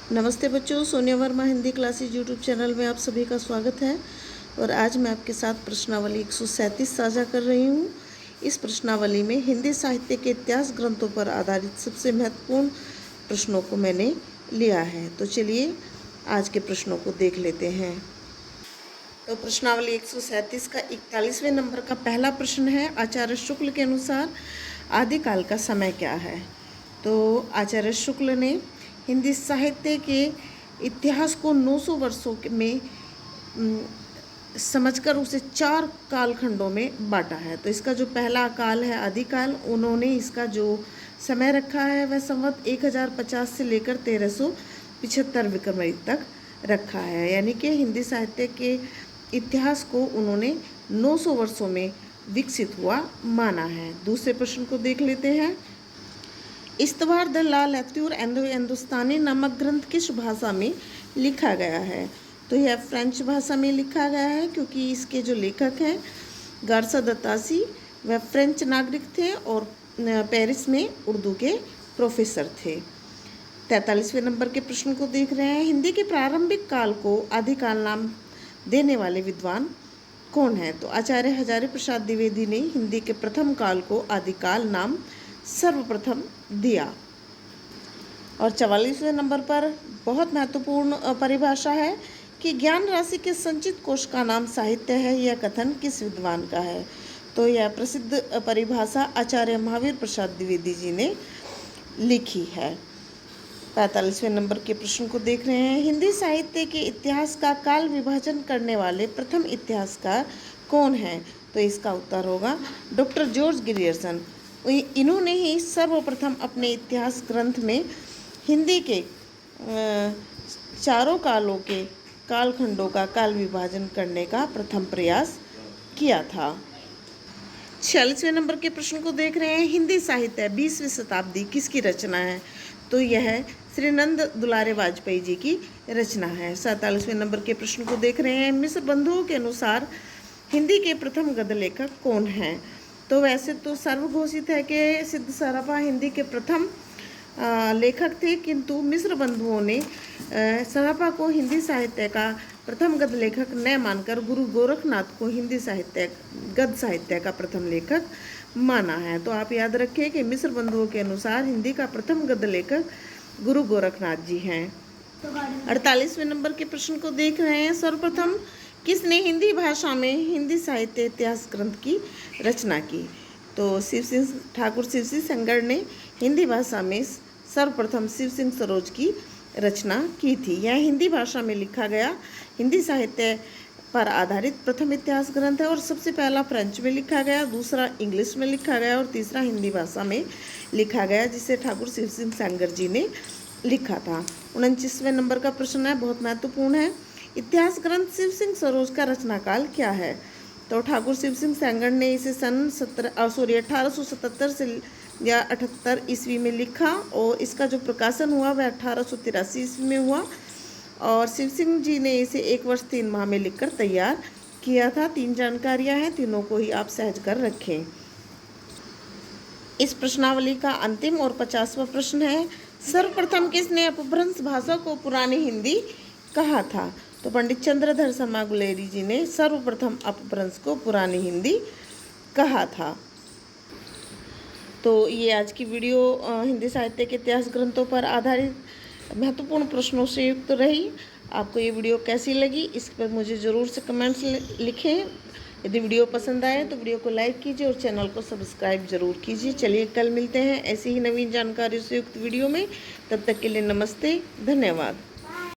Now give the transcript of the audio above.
नमस्ते बच्चों, Sonia Verma Hindi classes YouTube channel में आप सभी का स्वागत है। और आज मैं आपके साथ प्रश्नावली 137 साझा कर रही हूँ। इस प्रश्नावली में हिंदी साहित्य के इतिहास ग्रंथों पर आधारित सबसे महत्वपूर्ण प्रश्नों को मैंने लिया है। तो चलिए आज के प्रश्नों को देख लेते हैं। तो प्रश्नावली 137 का 41वें नंबर का पहला प्रश्न है, आचार्य शुक्ल के अनुसार आदिकाल का समय क्या है। तो आचार्य शुक्ल ने हिंदी साहित्य के इतिहास को 900 वर्षों में समझकर उसे 4 कालखंडों में बांटा है। तो इसका जो पहला काल है आदिकाल, उन्होंने इसका जो समय रखा है वह संवत 1050 से लेकर 1375 विक्रमी तक रखा है। यानी कि हिंदी साहित्य के इतिहास को उन्होंने 900 वर्षों में विकसित हुआ माना है। दूसरे प्रश्न को देख लेते हैं। इस्तवार द ला लैत्यूर एंडो हिंदुस्तानी नामक ग्रंथ किस भाषा में लिखा गया है। तो यह फ्रेंच भाषा में लिखा गया है, क्योंकि इसके जो लेखक हैं गार्सा दत्तासी वह फ्रेंच नागरिक थे और पेरिस में उर्दू के प्रोफेसर थे। 43वें नंबर के प्रश्न को देख रहे हैं। हिंदी के प्रारंभिक काल को आदिकाल नाम देने वाले विद्वान कौन है। तो आचार्य हजारी प्रसाद द्विवेदी ने हिंदी के प्रथम काल को आदिकाल नाम सर्वप्रथम दिया। और 44वें नंबर पर बहुत महत्वपूर्ण परिभाषा है कि ज्ञान राशि के संचित कोश का नाम साहित्य है। यह कथन किस विद्वान का है। तो यह प्रसिद्ध परिभाषा आचार्य महावीर प्रसाद द्विवेदी जी ने लिखी है। 45वें नंबर के प्रश्न को देख रहे हैं। हिंदी साहित्य के इतिहास का काल विभाजन करने वाले प्रथम इतिहासकार कौन है। तो इसका उत्तर होगा डॉक्टर जॉर्ज ग्रियर्सन। इन्होंने ही सर्वप्रथम अपने इतिहास ग्रंथ में हिंदी के चारों कालों के कालखंडों का काल विभाजन करने का प्रथम प्रयास किया था। 46वें नंबर के प्रश्न को देख रहे हैं। हिंदी साहित्य 20वीं शताब्दी किसकी रचना है। तो यह श्री नंद दुलारे वाजपेयी जी की रचना है। 47वें नंबर के प्रश्न को देख रहे हैं। मिश्र बंधुओं के अनुसार हिंदी के प्रथम गद्य लेखक कौन हैं। तो वैसे तो सर्वघोषित है कि सिद्ध सराफा हिंदी के प्रथम लेखक थे, किंतु मिश्र बंधुओं ने सराफा को हिंदी साहित्य का प्रथम गद्य लेखक न मानकर गुरु गोरखनाथ को हिंदी साहित्य गद्य साहित्य का प्रथम लेखक माना है। तो आप याद रखें कि मिश्र बंधुओं के अनुसार हिंदी का प्रथम गद्य लेखक गुरु गोरखनाथ जी हैं। 48वें नंबर के प्रश्न को देख रहे हैं। सर्वप्रथम किसने हिंदी भाषा में हिंदी साहित्य इतिहास ग्रंथ की रचना की। तो ठाकुर शिव सिंह सेंगर ने हिंदी भाषा में सर्वप्रथम शिव सिंह सरोज की रचना की थी। यह हिंदी भाषा में लिखा गया हिंदी साहित्य पर आधारित प्रथम इतिहास ग्रंथ है। और सबसे पहला फ्रेंच में लिखा गया, दूसरा इंग्लिश में लिखा गया और तीसरा हिंदी भाषा में लिखा गया, जिसे ठाकुर शिव सिंह सेंगर जी ने लिखा था। 29वें नंबर का प्रश्न है, बहुत महत्वपूर्ण है। इतिहास ग्रंथ शिव सिंह सरोज का रचनाकाल क्या है। तो ठाकुर शिव सिंह सेंगर ने इसे सन 1877 से या 78 ईस्वी में लिखा और इसका जो प्रकाशन हुआ वह 1883 ईस्वी में हुआ। और शिव सिंह जी ने इसे 1 वर्ष 3 माह में लिखकर तैयार किया था। 3 जानकारियां हैं, तीनों को ही आप सहज कर रखें। इस प्रश्नावली का अंतिम और 50वां प्रश्न है। सर्वप्रथम किसने अपभ्रंश भाषा को पुरानी हिंदी कहा था। तो पंडित चंद्रधर शर्मा गुलेरी जी ने सर्वप्रथम अपभ्रंश को पुरानी हिंदी कहा था। तो ये आज की वीडियो हिंदी साहित्य के इतिहास ग्रंथों पर आधारित महत्वपूर्ण प्रश्नों से युक्त रही। आपको ये वीडियो कैसी लगी इस पर मुझे ज़रूर से कमेंट्स लिखें। यदि वीडियो पसंद आए तो वीडियो को लाइक कीजिए और चैनल को सब्सक्राइब जरूर कीजिए। चलिए कल मिलते हैं ऐसी ही नवीन जानकारी से युक्त वीडियो में। तब तक के लिए नमस्ते, धन्यवाद।